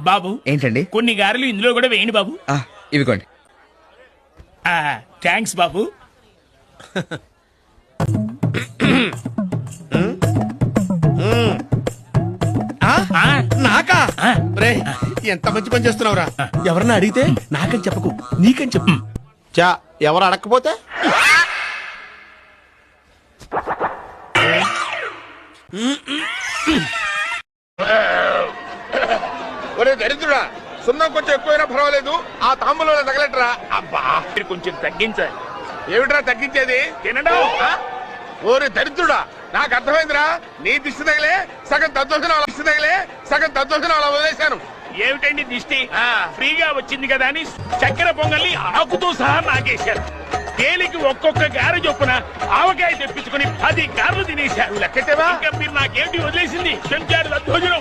బాబు ఏంటండి? కొన్ని గారెలు ఇందులో కూడా వేయండి బాబు. ఇవిగోండి. థ్యాంక్స్ బాబు. నాకా? రే, ఎంత మంచి పని చేస్తున్నావురా. ఎవరన్నా అడిగితే నాకని చెప్పకు, నీకని చెప్పు. చా, ఎవరు అడగకపోతే ఒరే దరిద్రుడా, సున్నం కొంచెం ఎక్కువైనా పర్వాలేదు, ఆ తాంబూలంలో తగలట్రా. అబ్బా మీరు కొంచెం తగ్గించాలి. ఏమిట్రా తగ్గించేది? తినడం. ఓరే దరిద్రుడా, నాకు అర్థమైందిరా. నీ దిష్టి తగిలే సగం దద్దోజనం అలా వదిలేశాను. ఏమిటండి దిష్టి? ఫ్రీగా వచ్చింది కదా అని చక్కెర పొంగల్ని ఆకుతో సహా నాకేశారు. తేలికి ఒక్కొక్క గారె చొప్పున ఆవకాయ తెప్పించుకుని 10 గారెలు తినేశారు. లెక్కెట్టేవా? ఇంకా మీరు నాకేమిటి వదిలేసింది? చెంచాడు దద్దోజనం.